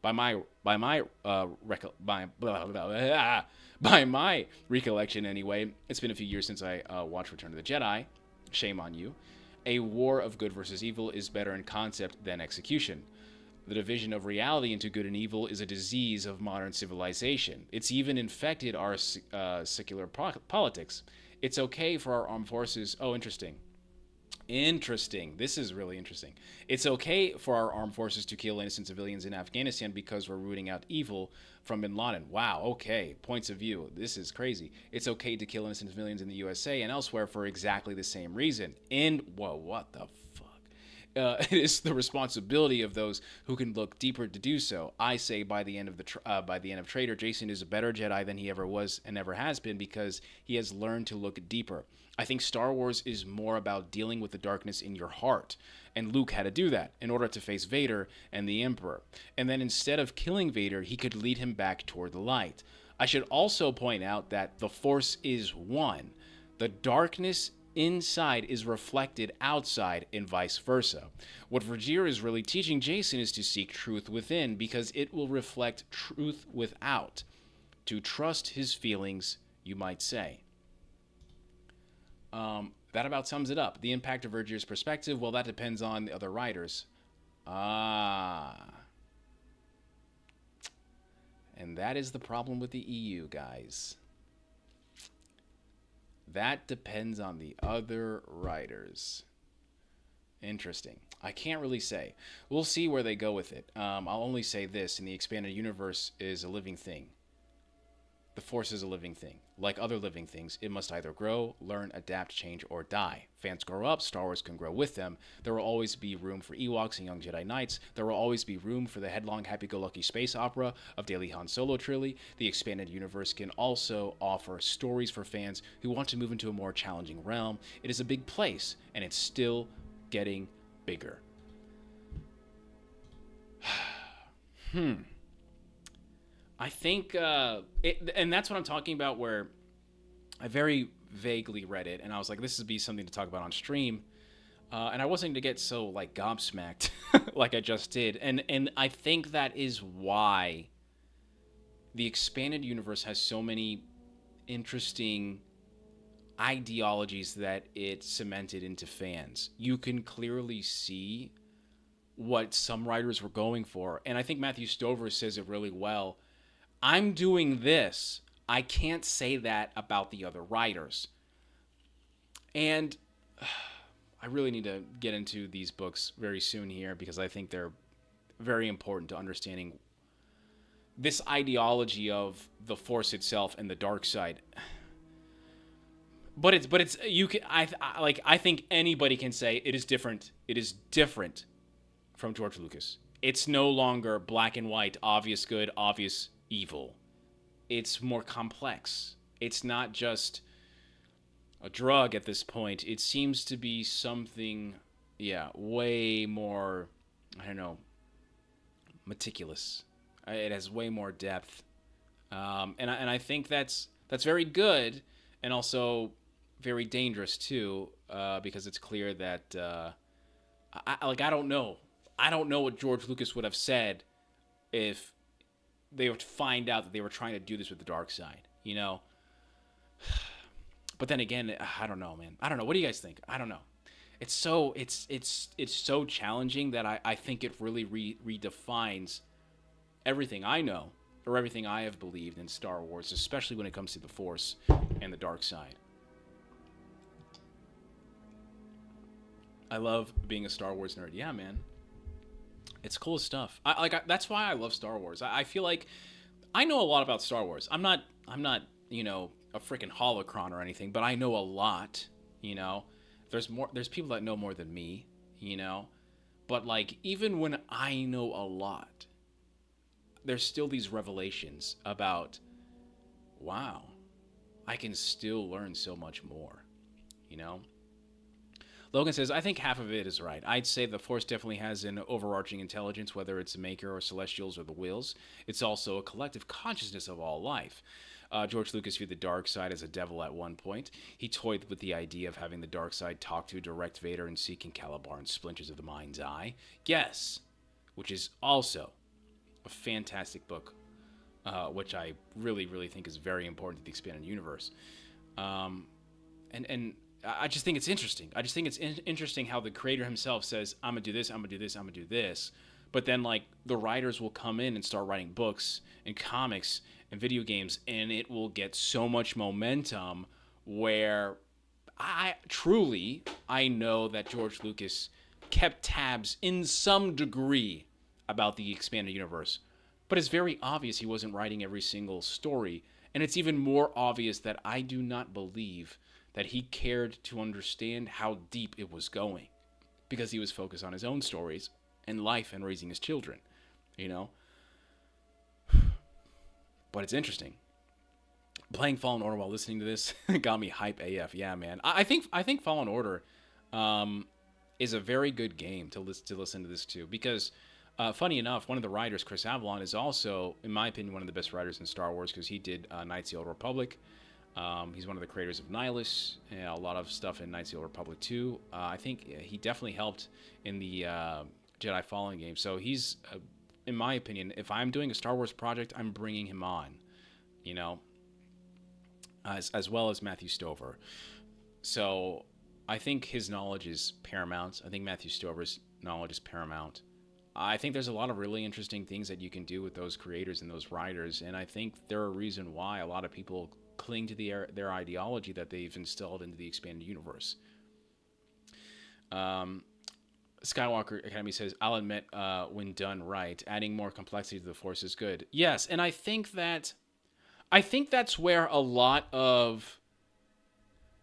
By my recollection, anyway, it's been a few years since I watched Return of the Jedi. Shame on you. A war of good versus evil is better in concept than execution. The division of reality into good and evil is a disease of modern civilization. It's even infected our secular politics. It's okay for our armed forces. Oh, interesting. This is really interesting. It's okay for our armed forces to kill innocent civilians in Afghanistan because we're rooting out evil from bin Laden. Wow, okay. Points of view. This is crazy. It's okay to kill innocent civilians in the USA and elsewhere for exactly the same reason. Whoa, what the fuck? It is the responsibility of those who can look deeper to do so. I say by the end of Traitor, Jason is a better Jedi than he ever was and ever has been because he has learned to look deeper. I think Star Wars is more about dealing with the darkness in your heart, and Luke had to do that in order to face Vader and the Emperor. And then instead of killing Vader, he could lead him back toward the light. I should also point out that the Force is one. The darkness inside is reflected outside and vice versa. What Vergere is really teaching Jason is to seek truth within because it will reflect truth without. To trust his feelings, you might say. That about sums it up. The impact of Vergere's perspective, well, that depends on the other writers. And that is the problem with the EU, guys. That depends on the other writers. Interesting. I can't really say. We'll see where they go with it. I'll only say this. In the expanded universe is a living thing. The Force is a living thing. Like other living things, it must either grow, learn, adapt, change, or die. Fans grow up, Star Wars can grow with them. There will always be room for Ewoks and young Jedi Knights. There will always be room for the headlong, happy-go-lucky space opera of Daily Han Solo trilogy. The expanded universe can also offer stories for fans who want to move into a more challenging realm. It is a big place, and it's still getting bigger. I think, and that's what I'm talking about, where I very vaguely read it, and I was like, this would be something to talk about on stream, and I wasn't going to get so, like, gobsmacked like I just did, and I think that is why the expanded universe has so many interesting ideologies that it cemented into fans. You can clearly see what some writers were going for, and I think Matthew Stover says it really well. I'm doing this. I can't say that about the other writers. And I really need to get into these books very soon here because I think they're very important to understanding this ideology of the Force itself and the dark side. But it's you can I think anybody can say it is different. It is different from George Lucas. It's no longer black and white, obvious good, obvious evil. It's more complex. It's not just a drug at this point. It seems to be something, way more, meticulous. It has way more depth, and I think that's very good, and also very dangerous too, because it's clear that I don't know what George Lucas would have said if they would find out that they were trying to do this with the dark side, But then again, I don't know, man. I don't know. What do you guys think? I don't know. It's so challenging that I think it really redefines everything I know or everything I have believed in Star Wars, especially when it comes to the Force and the dark side. I love being a Star Wars nerd. Yeah, man. It's cool stuff. That's why I love Star Wars. I feel like I know a lot about Star Wars. I'm not, a freaking holocron or anything, but I know a lot, There's people that know more than me, But even when I know a lot, there's still these revelations about, wow, I can still learn so much more, Logan says, I think half of it is right. I'd say the Force definitely has an overarching intelligence, whether it's the Maker or Celestials or the Wills. It's also a collective consciousness of all life. George Lucas viewed the dark side as a devil at one point. He toyed with the idea of having the dark side talk to direct Vader and seeking Calabar and splinters of the mind's eye. Yes, which is also a fantastic book, which I really, really think is very important to the expanded universe. And I just think it's interesting. I just think it's interesting how the creator himself says, I'm going to do this, I'm going to do this, I'm going to do this. But then, the writers will come in and start writing books and comics and video games, and it will get so much momentum where I know that George Lucas kept tabs in some degree about the expanded universe. But it's very obvious he wasn't writing every single story. And it's even more obvious that I do not believe that he cared to understand how deep it was going, because he was focused on his own stories and life and raising his children, But it's interesting. Playing Fallen Order while listening to this got me hype AF. Yeah, man. I think Fallen Order is a very good game to listen to this to, because funny enough, one of the writers, Chris Avellone, is also, in my opinion, one of the best writers in Star Wars, because he did Knights of the Old Republic. He's one of the creators of Nihilus, and a lot of stuff in Knights of the Old Republic 2. I think he definitely helped in the Jedi Fallen game. So he's, in my opinion, if I'm doing a Star Wars project, I'm bringing him on, you know, as well as Matthew Stover. So I think his knowledge is paramount. I think Matthew Stover's knowledge is paramount. I think there's a lot of really interesting things that you can do with those creators and those writers, and I think they're a reason why a lot of people cling to their ideology that they've instilled into the expanded universe. Skywalker Academy says, I'll admit, when done right, adding more complexity to the Force is good. Yes, and I think that's where a lot of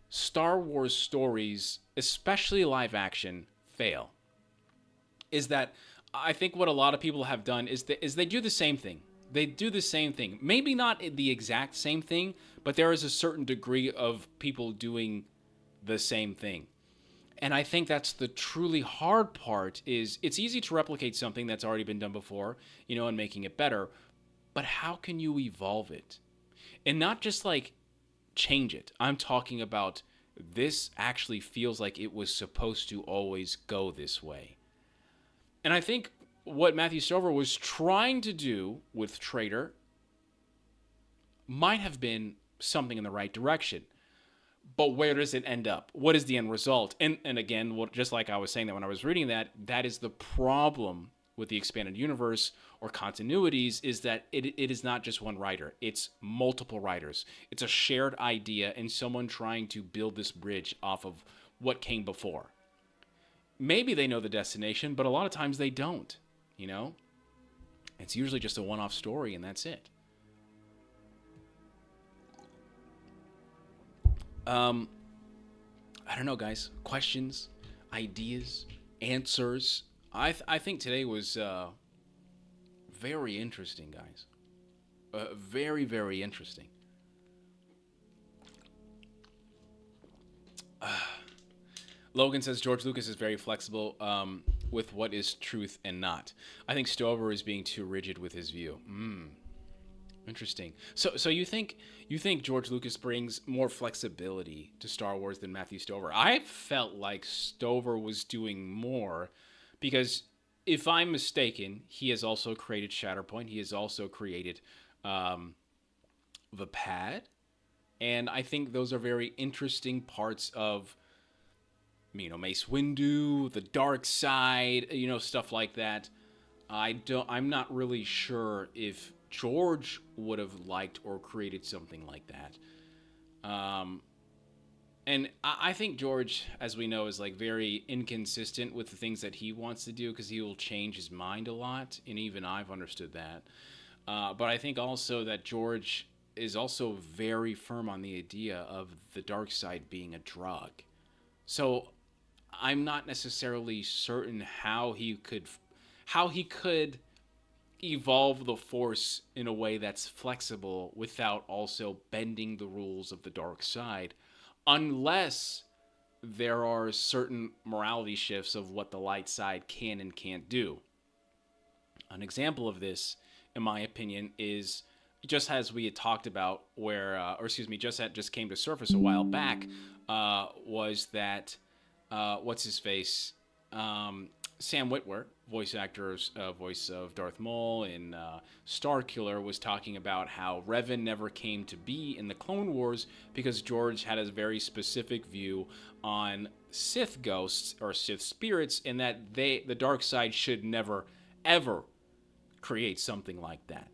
Star Wars stories, especially live action, fail. Is that I think what a lot of people have done is they do the same thing. They do the same thing. Maybe not the exact same thing, but there is a certain degree of people doing the same thing. And I think that's the truly hard part. Is it's easy to replicate something that's already been done before, you know, and making it better. But how can you evolve it? And not just like change it. I'm talking about this actually feels like it was supposed to always go this way. And I think what Matthew Stover was trying to do with Traitor might have been something in the right direction. But where does it end up? What is the end result? And again, just like I was saying that when I was reading that is the problem with the expanded universe or continuities, is that it is not just one writer. It's multiple writers. It's a shared idea and someone trying to build this bridge off of what came before. Maybe they know the destination, but a lot of times they don't, you know? It's usually just a one-off story, and that's it. I don't know, guys. Questions, ideas, answers. I think today was very interesting, guys. Very, very interesting. Logan says George Lucas is very flexible with what is truth and not. I think Stover is being too rigid with his view. Interesting. So you think George Lucas brings more flexibility to Star Wars than Matthew Stover? I felt like Stover was doing more because, if I'm mistaken, he has also created Shatterpoint. He has also created the Pad, and I think those are very interesting parts of, you know, Mace Windu, the dark side, you know, stuff like that. I'm not really sure if George would have liked or created something like that. And I think George, as we know, is like very inconsistent with the things that he wants to do because he will change his mind a lot, and even I've understood that. But I think also that George is also very firm on the idea of the dark side being a drug. So I'm not necessarily certain how he could evolve the Force in a way that's flexible without also bending the rules of the dark side, unless there are certain morality shifts of what the light side can and can't do. An example of this, in my opinion, is just as we had talked about, just came to surface a while back, was that what's his face? Sam Witwer, voice actor, voice of Darth Maul in Starkiller, was talking about how Revan never came to be in the Clone Wars because George had a very specific view on Sith ghosts or Sith spirits, and that the dark side should never, ever create something like that.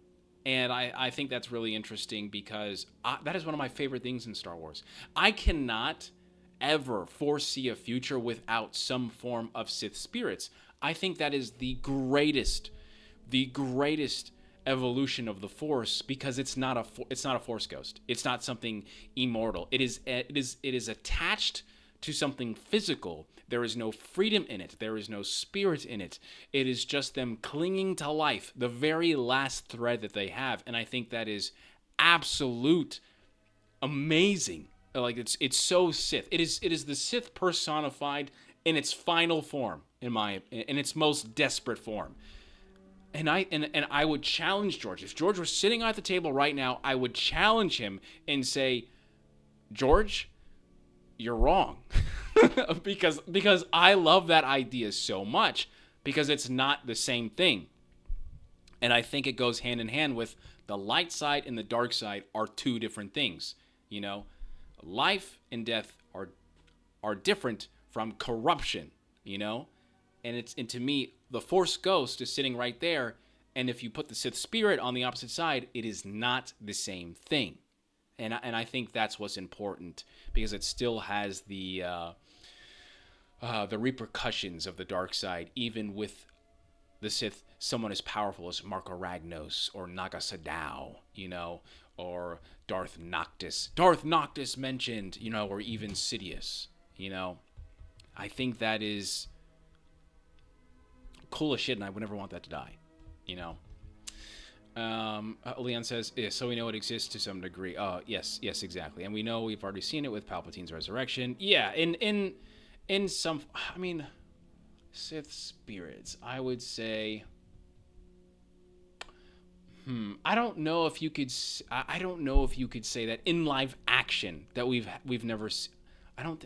And I think that's really interesting because that is one of my favorite things in Star Wars. I cannot ever foresee a future without some form of Sith spirits. I think that is the greatest evolution of the Force, because it's not a Force ghost. It's not something immortal. It is attached to something physical. There is no freedom in it. There is no spirit in it. It is just them clinging to life, the very last thread that they have. And I think that is absolute amazing. Like it's so Sith. It is the Sith personified in its final form, in its most desperate form. And I would challenge George. If George was sitting at the table right now, I would challenge him and say, George, you're wrong. because I love that idea so much, because it's not the same thing. And I think it goes hand in hand with the light side and the dark side are two different things. You know, life and death are different from corruption, you know? And to me, the Force Ghost is sitting right there, and if you put the Sith Spirit on the opposite side, it is not the same thing. And I think that's what's important, because it still has the repercussions of the dark side, even with the Sith, someone as powerful as Marco Ragnos or Naga Sadow, you know, or Darth Noctis. Darth Noctis mentioned, you know, or even Sidious, you know. I think that is cool as shit, and I would never want that to die, you know. Leon says, yeah, so we know it exists to some degree. Yes, exactly. And we know we've already seen it with Palpatine's resurrection. Yeah, in some, I mean, Sith spirits, I would say, I don't know if you could say that in live action that we've never,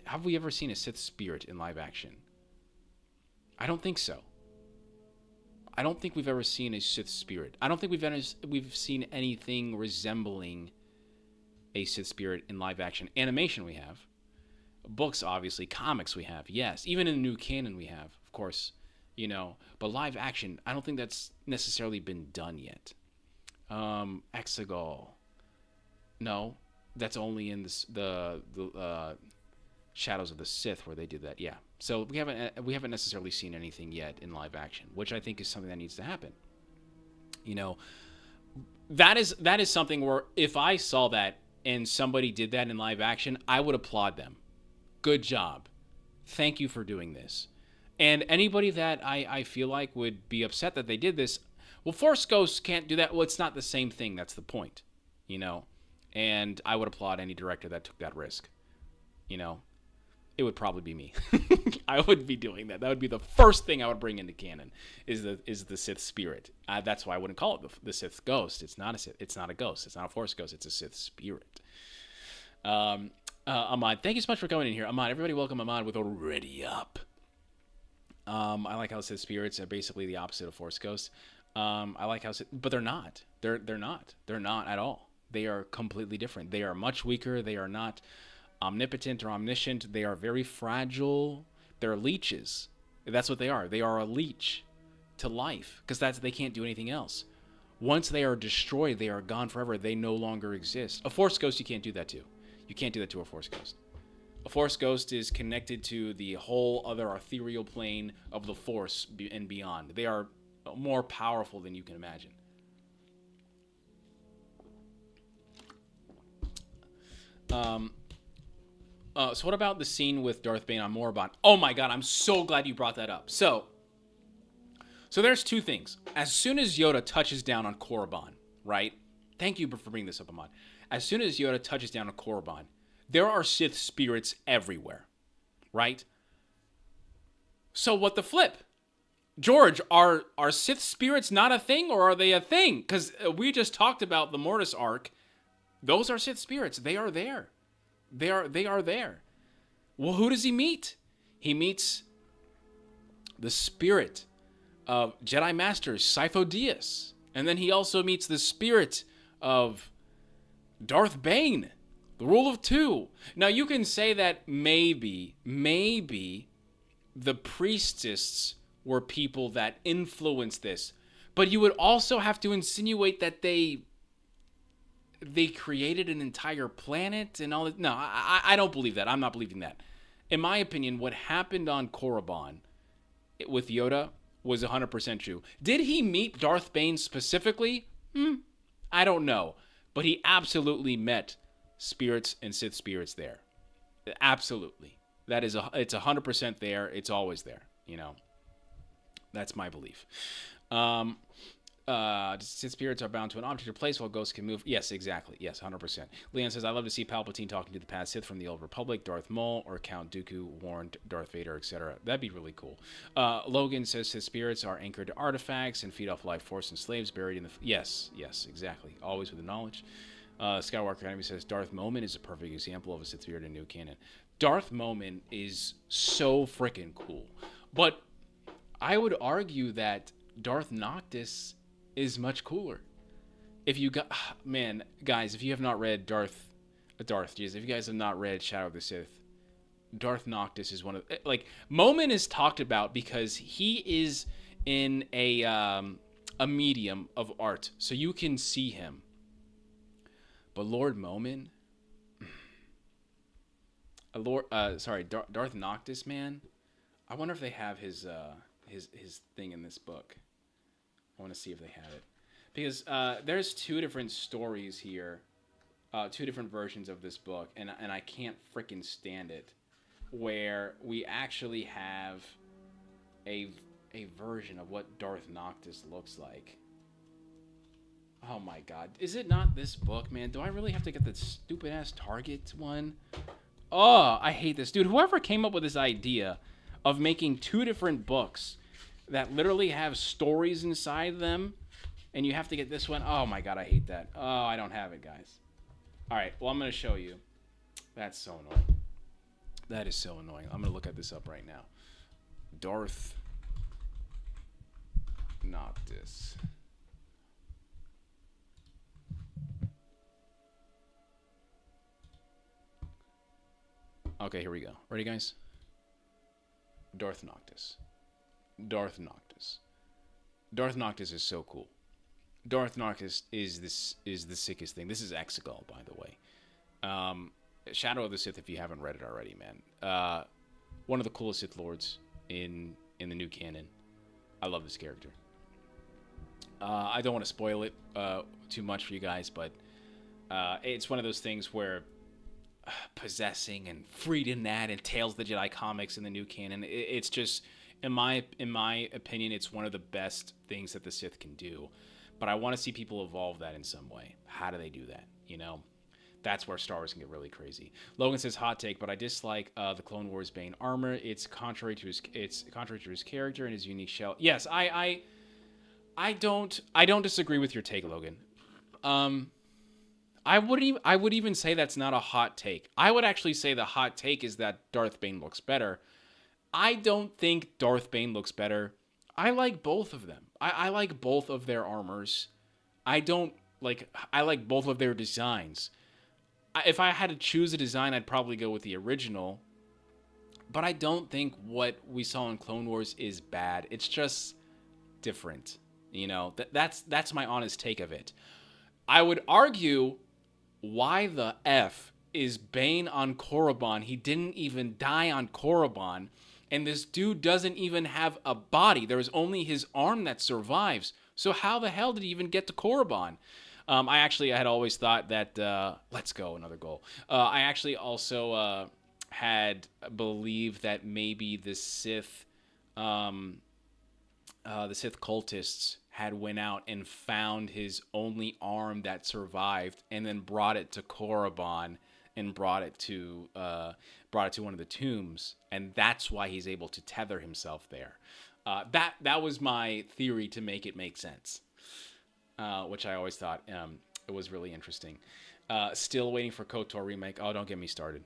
have we ever seen a Sith spirit in live action? I don't think so. I don't think we've ever seen a Sith spirit. I don't think we've seen anything resembling a Sith spirit in live action. Animation we have. Books, obviously. Comics we have. Yes. Even in the new canon we have, of course. You know. But live action, I don't think that's necessarily been done yet. Exegol. No. That's only in the Shadows of the Sith where they did that. Yeah. So we haven't necessarily seen anything yet in live action, which I think is something that needs to happen. You know, that is something where if I saw that and somebody did that in live action, I would applaud them. Good job. Thank you for doing this. And anybody that I feel like would be upset that they did this, well, Force Ghosts can't do that. Well, it's not the same thing. That's the point, you know. And I would applaud any director that took that risk, you know. It would probably be me. I would be doing that. That would be the first thing I would bring into canon is the Sith spirit. That's why I wouldn't call it the Sith ghost. It's not a Sith. It's not a ghost. It's not a Force ghost. It's a Sith spirit. Ahmad, thank you so much for coming in here. Ahmad, everybody welcome Ahmad with Already Up. I like how Sith spirits are basically the opposite of Force ghosts. I like how, but they're not. They're not. They're not at all. They are completely different. They are much weaker. They are not omnipotent or omniscient. They are very fragile. They're leeches. That's what they are. They are a leech to life, because they can't do anything else. Once they are destroyed, they are gone forever. They no longer exist. A Force ghost, you can't do that to. You can't do that to a Force ghost. A Force ghost is connected to the whole other ethereal plane of the Force and beyond. They are more powerful than you can imagine. So what about the scene with Darth Bane on Morabon? Oh my god, I'm so glad you brought that up. So there's two things. As soon as Yoda touches down on Korriban, right? Thank you for bringing this up, Ahmad. As soon as Yoda touches down on Korriban, there are Sith spirits everywhere, right? So what the flip? George, are Sith spirits not a thing, or are they a thing? Because we just talked about the Mortis arc. Those are Sith spirits. They are there. They are there. Well, who does he meet? He meets the spirit of Jedi Master Sifo Dyas. And then he also meets the spirit of Darth Bane, the Rule of Two. Now, you can say that maybe the priestess were people that influenced this. But you would also have to insinuate that they created an entire planet and all that. No, I don't believe that. I'm not believing that. In my opinion, what happened on Korriban with Yoda was 100% true. Did he meet Darth Bane specifically? I don't know. But he absolutely met spirits and Sith spirits there. Absolutely. It's 100% there. It's always there, you know. That's my belief. Sith spirits are bound to an object or place while ghosts can move. Yes, exactly. Yes, 100%. Leon says, I love to see Palpatine talking to the past Sith from the Old Republic, Darth Maul, or Count Dooku warned Darth Vader, etc. That'd be really cool. Logan says Sith spirits are anchored to artifacts and feed off life force and slaves buried in the... Yes, exactly. Always with the knowledge. Skywalker Academy says Darth Moment is a perfect example of a Sith Lord in new canon. Darth Moment is so freaking cool, but I would argue that Darth Noctis is much cooler. If you got, man, guys, if you have not read if you guys have not read Shadow of the Sith, Darth Noctis is one of, like, Moment is talked about because he is in a medium of art, so you can see him. But Lord Moment, Darth Noctis, man. I wonder if they have his thing in this book. I want to see if they have it, because there's two different stories here, two different versions of this book, and I can't freaking stand it, where we actually have a version of what Darth Noctis looks like. Oh my god. Is it not this book, man? Do I really have to get the stupid ass Target one? Oh, I hate this. Dude, whoever came up with this idea of making two different books that literally have stories inside them, and you have to get this one. Oh my god, I hate that. Oh, I don't have it, guys. Alright, well, I'm going to show you. That's so annoying. That is so annoying. I'm going to look at this up right now. Darth Noctis. Okay, here we go. Ready, guys? Darth Noctis. Darth Noctis. Darth Noctis is so cool. Darth Noctis is the sickest thing. This is Exegol, by the way. Shadow of the Sith, if you haven't read it already, man. One of the coolest Sith Lords in the new canon. I love this character. I don't want to spoil it too much for you guys, but it's one of those things where possessing and freed in that and Tales of the Jedi comics in the new canon, it's just, in my opinion, it's one of the best things that the Sith can do. But I want to see people evolve that in some way. How do they do that? You know, that's where Star Wars can get really crazy. Logan says, hot take, but I dislike the Clone Wars Bane armor. It's contrary to his character and his unique shell. Yes, I don't disagree with your take, Logan. I would even say that's not a hot take. I would actually say the hot take is that Darth Bane looks better. I don't think Darth Bane looks better. I like both of them. I like both of their armors. I like both of their designs. If I had to choose a design, I'd probably go with the original. But I don't think what we saw in Clone Wars is bad. It's just different. You know, that's my honest take of it. I would argue, why the F is Bane on Korriban? He didn't even die on Korriban. And this dude doesn't even have a body. There is only his arm that survives. So how the hell did he even get to Korriban? I had always thought that, let's go, another goal. I actually also had believed that maybe the Sith cultists had went out and found his only arm that survived and then brought it to Korriban and brought it to one of the tombs, and that's why he's able to tether himself there. That was my theory to make it make sense, which I always thought it was really interesting. Still waiting for KOTOR remake. Oh, don't get me started.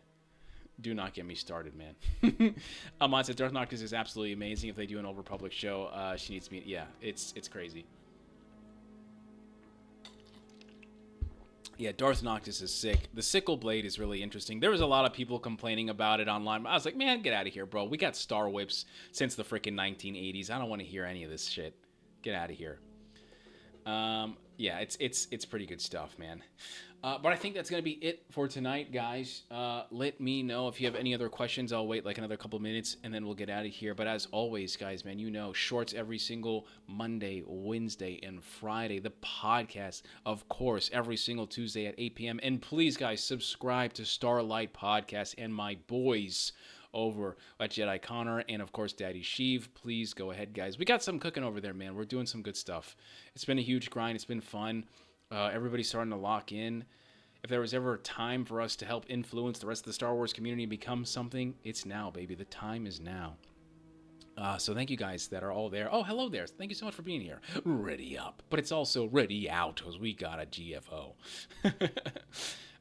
Do not get me started, man. Ahmad said Darth Noctis is absolutely amazing. If they do an overpublic show, she needs me. Yeah, it's crazy. Yeah, Darth Noctis is sick. The sickle blade is really interesting. There was a lot of people complaining about it online. I was like, man, get out of here, bro. We got Star Whips since the freaking 1980s. I don't want to hear any of this shit. Get out of here. Yeah, it's pretty good stuff, man. But I think that's going to be it for tonight, guys. Let me know if you have any other questions. I'll wait like another couple minutes, and then we'll get out of here. But as always, guys, man, you know, shorts every single Monday, Wednesday, and Friday. The podcast, of course, every single Tuesday at 8 p.m. And please, guys, subscribe to Starlight Podcast and my boys over at Jedi Connor and, of course, Daddy Sheev. Please go ahead, guys. We got some cooking over there, man. We're doing some good stuff. It's been a huge grind. It's been fun. Everybody's starting to lock in. If there was ever a time for us to help influence the rest of the Star Wars community and become something, it's now, baby. The time is now. So thank you guys that are all there. Oh, hello there. Thank you so much for being here. Ready up. But it's also ready out because we got a GFO.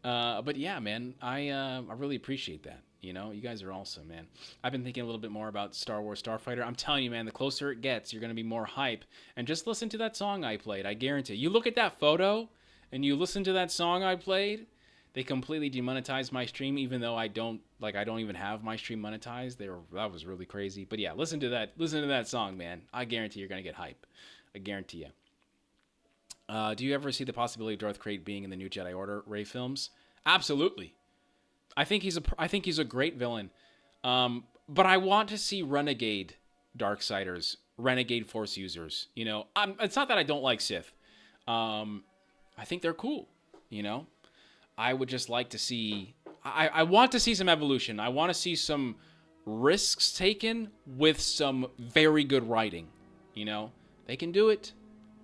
But yeah, man, I really appreciate that. You know, you guys are awesome, man. I've been thinking a little bit more about Star Wars Starfighter. I'm telling you, man, the closer it gets, you're going to be more hype. And just listen to that song I played. I guarantee. You look at that photo and you listen to that song I played, they completely demonetized my stream, even though I don't even have my stream monetized. That was really crazy. But yeah, listen to that song, man. I guarantee you're gonna get hype. I guarantee you. Do you ever see the possibility of Darth Krayt being in the new Jedi Order Rey films? Absolutely. I think he's a great villain. But I want to see renegade Darksiders, renegade Force users. You know, it's not that I don't like Sith. I think they're cool. You know. I would just like to see... I want to see some evolution. I want to see some risks taken with some very good writing. You know? They can do it.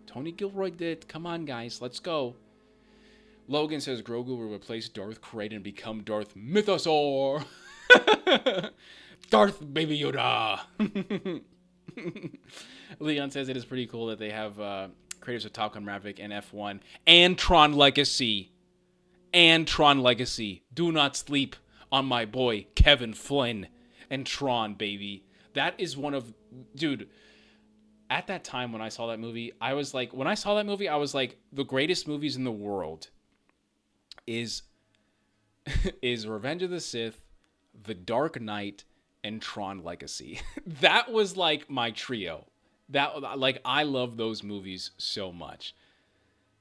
Tony Gilroy did. Come on, guys. Let's go. Logan says Grogu will replace Darth Krayt and become Darth Mythosaur. Darth Baby Yoda. Leon says it is pretty cool that they have creators of Top Gun Maverick and F1 and Tron Legacy. And Tron Legacy. Do not sleep on my boy Kevin Flynn and Tron, baby. That is one of... Dude, at that time when I saw that movie, I was like... the greatest movies in the world is Revenge of the Sith, The Dark Knight, and Tron Legacy. That was like my trio. I love those movies so much.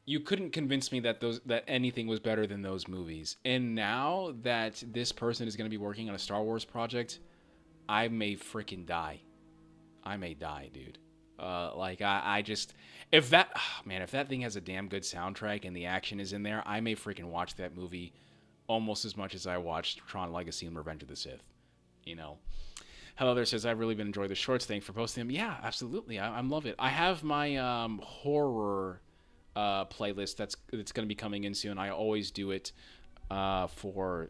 You couldn't convince me that anything was better than those movies. And now that this person is going to be working on a Star Wars project, I may freaking die. I may die, dude. If that thing has a damn good soundtrack and the action is in there, I may freaking watch that movie almost as much as I watched Tron Legacy and Revenge of the Sith. You know. Hello there says, I've really been enjoying the shorts. Thanks for posting them. Yeah, absolutely. I love it. I have my horror... playlist that's going to be coming in soon. I always do it for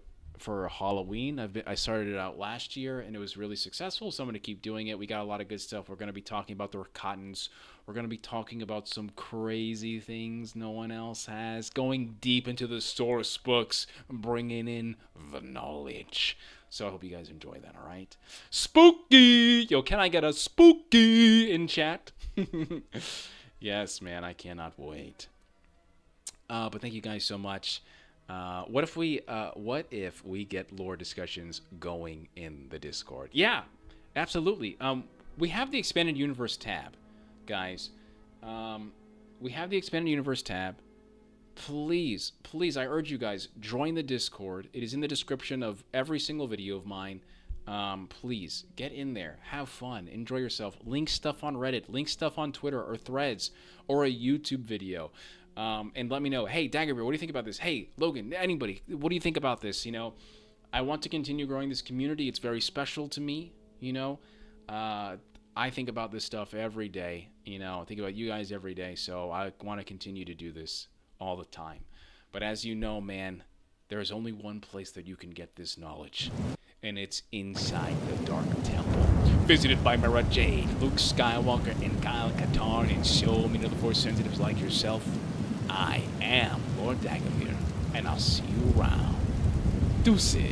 Halloween. I started it out last year and it was really successful, so I'm going to keep doing it. We got a lot of good stuff. We're going to be talking about the Rakatans. We're going to be talking about some crazy things no one else has, going deep into the source books, bringing in the knowledge. So I hope you guys enjoy that, all right? Spooky! Yo, can I get a spooky in chat? Yes, man, I cannot wait. But thank you guys so much. What if we get lore discussions going in the Discord? Yeah, absolutely. We have the Expanded Universe tab, guys. We have the Expanded Universe tab. Please, I urge you guys, join the Discord. It is in the description of every single video of mine. Please get in there, have fun, enjoy yourself. Link stuff on Reddit, link stuff on Twitter or Threads or a YouTube video, and let me know. Hey, Dagovere, what do you think about this? Hey, Logan, anybody, what do you think about this? You know, I want to continue growing this community. It's very special to me. You know, I think about this stuff every day. You know, I think about you guys every day. So I want to continue to do this all the time. But as you know, man, there is only one place that you can get this knowledge. And it's inside the Dark Temple. Visited by Mara Jade, Luke Skywalker, and Kyle Katarn, and so many other Force sensitives like yourself. I am Lord Dagovere, and I'll see you around. Deuces.